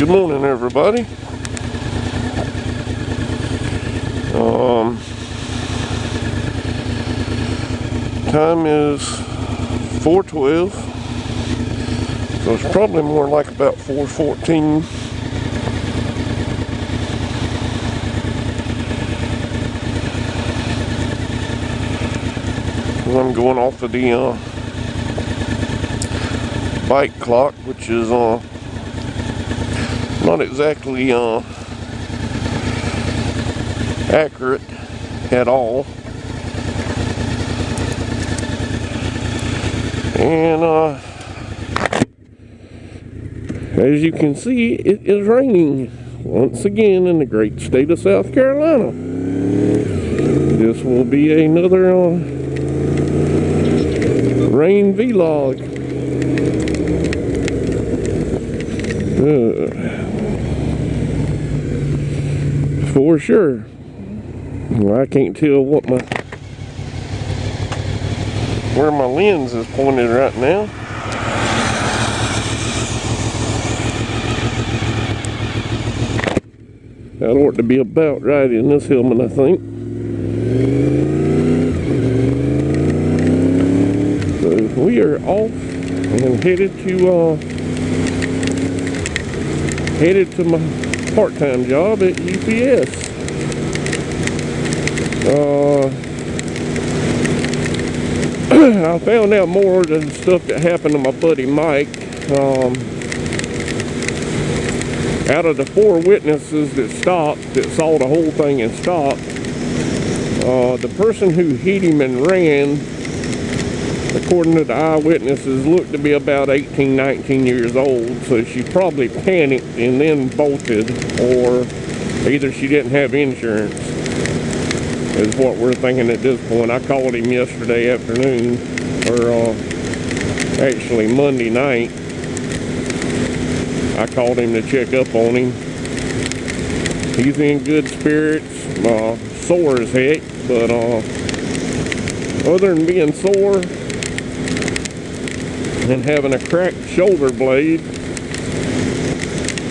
Good morning, everybody. Time is 4:12, so it's probably more like about 4:14. I'm going off of the bike clock, which is not exactly accurate at all. And as you can see, it is raining once again in the great state of South Carolina. This will be another rain vlog. For sure. Well, I can't tell where my lens is pointed right now. That ought to be about right in this helmet, I think. So we are off and headed to my part-time job at UPS. I found out more of the stuff that happened to my buddy Mike. Out of the 4 witnesses that saw the whole thing and stopped, the person who hit him and ran, according to the eyewitnesses, looked to be about 18, 19 years old. So she probably panicked and then bolted, or either she didn't have insurance, is what we're thinking at this point. I called him yesterday afternoon, or actually Monday night. I called him to check up on him. He's in good spirits, sore as heck, but other than being sore and having a cracked shoulder blade,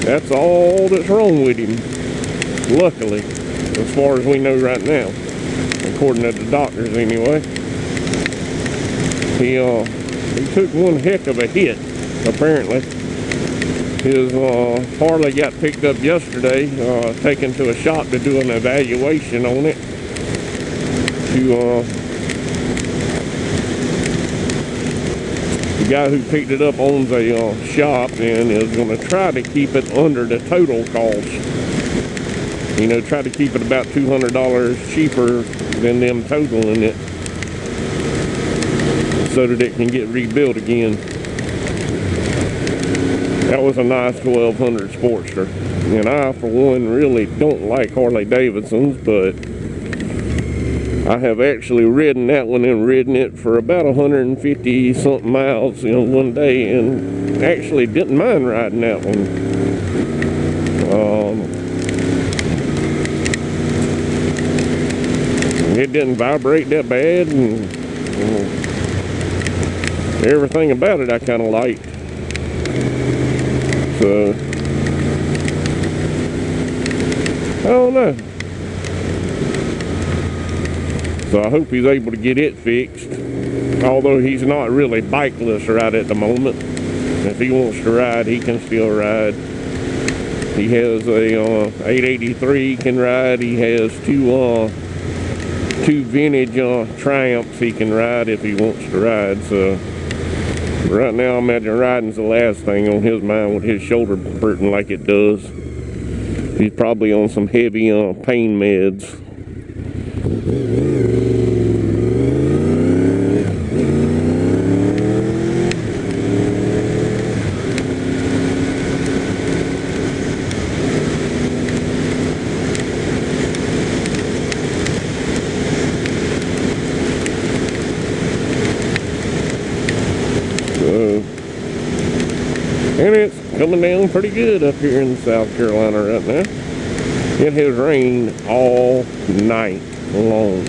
that's all that's wrong with him, luckily, as far as we know right now, according to the doctors anyway. He took one heck of a hit, apparently. His Harley got picked up yesterday, taken to a shop to do an evaluation on it. The guy who picked it up owns a shop and is going to try to keep it under the total cost. You know, try to keep it about $200 cheaper than them totaling it, so that it can get rebuilt again. That was a nice 1200 Sportster. And I, for one, really don't like Harley Davidsons, but I have actually ridden that one and ridden it for about 150 something miles in one day, and actually didn't mind riding that one. It didn't vibrate that bad, and everything about it I kind of liked. So, I don't know. So I hope he's able to get it fixed, although he's not really bikeless right at the moment. If he wants to ride, he can still ride. He has a 883 he can ride. He has two vintage Triumphs he can ride if he wants to ride. So right now, I imagine riding's the last thing on his mind with his shoulder hurting like it does. He's probably on some heavy pain meds. And it's coming down pretty good up here in South Carolina right now. It has rained all night long,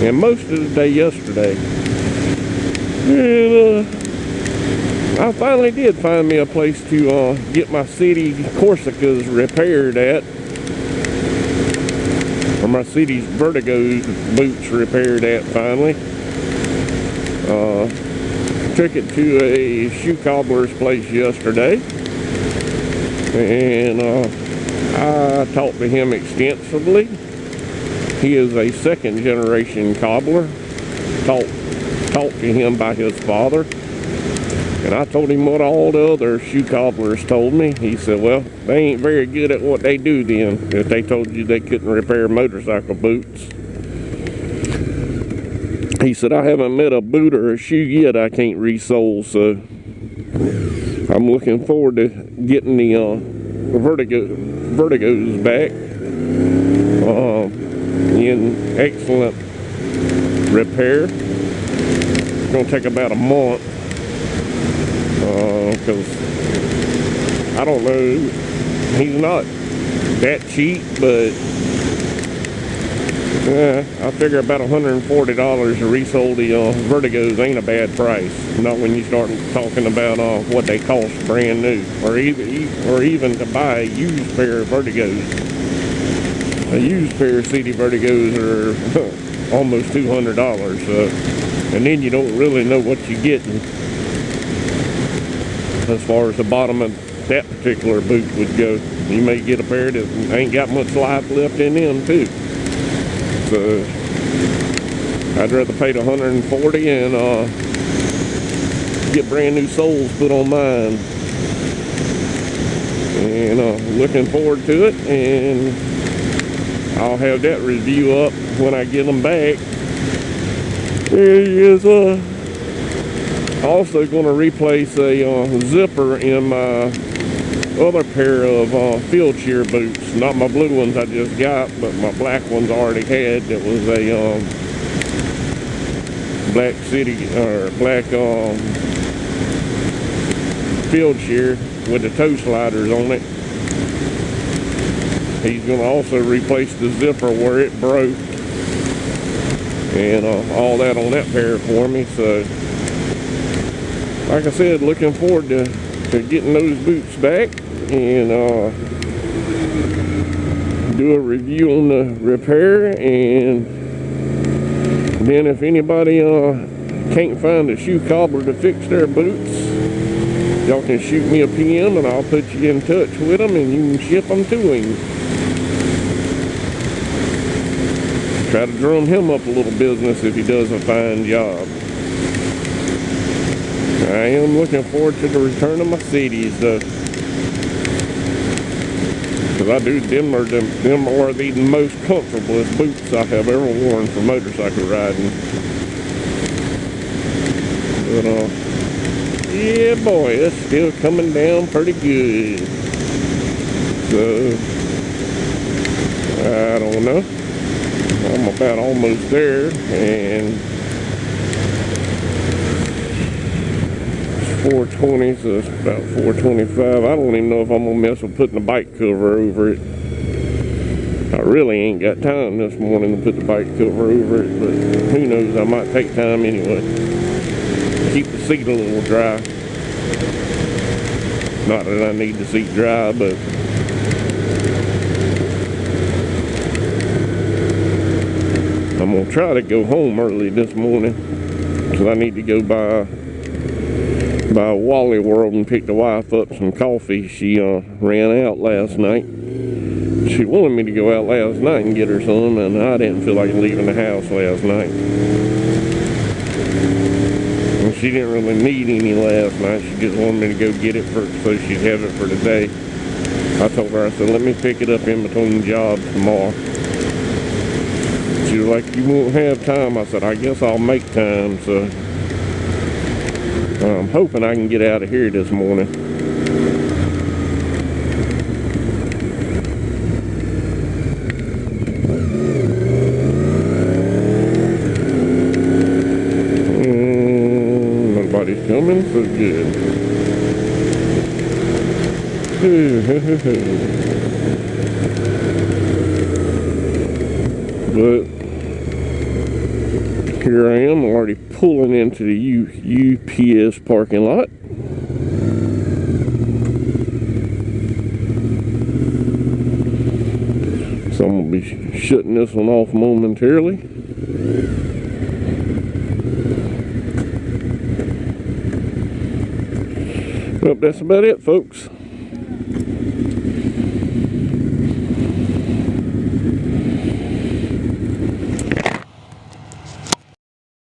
and most of the day yesterday. And I finally did find me a place to get my City Corsicas repaired at, or my City's Vertigo boots repaired at finally. Took it to a shoe cobbler's place yesterday, and I talked to him extensively. He is a second generation cobbler, taught to him by his father. And I told him what all the other shoe cobblers told me. He said, well, they ain't very good at what they do then, if they told you they couldn't repair motorcycle boots. He said, I haven't met a boot or a shoe yet I can't resole, so I'm looking forward to getting the Vertigos back in excellent repair. It's going to take about a month, because I don't know, he's not that cheap, but I figure about $140 to resole the Vertigos ain't a bad price. Not when you start talking about what they cost brand new, or even to buy a used pair of Vertigos. A used pair of City Vertigos are almost $200, and then you don't really know what you're getting as far as the bottom of that particular boot would go. You may get a pair that ain't got much life left in them too. So I'd rather pay the $140 and get brand new soles put on mine. And looking forward to it, and I'll have that review up when I get them back. There he is. Also going to replace a zipper in my other pair of field cheer boots. Not my blue ones I just got, but my black ones I already had. That was a black field cheer with the toe sliders on it. He's going to also replace the zipper where it broke, and all that on that pair for me. So like I said, looking forward to getting those boots back, and do a review on the repair. And then if anybody can't find a shoe cobbler to fix their boots, y'all can shoot me a PM and I'll put you in touch with them and you can ship them to him. Try to drum him up a little business if he does a fine job. I am looking forward to the return of my Cities, though, because I do them are the most comfortablest boots I have ever worn for motorcycle riding. But yeah, boy, it's still coming down pretty good. So I don't know. I'm about almost there, and 420, so it's about 425. I don't even know if I'm gonna mess with putting the bike cover over it. I really ain't got time this morning to put the bike cover over it, but who knows, I might take time anyway. Keep the seat a little dry. Not that I need the seat dry, but I'm gonna try to go home early this morning, because I need to go by Wally World and pick the wife up some coffee. She ran out last night. She wanted me to go out last night and get her some, and I didn't feel like leaving the house last night. And she didn't really need any last night. She just wanted me to go get it so she'd have it for today. I told her, I said, let me pick it up in between jobs tomorrow. She was like, you won't have time. I said, I guess I'll make time. So I'm hoping I can get out of here this morning. Nobody's coming, so good. But here I am, already pulling into the UPS parking lot. So I'm going to be shutting this one off momentarily. Well, that's about it, folks.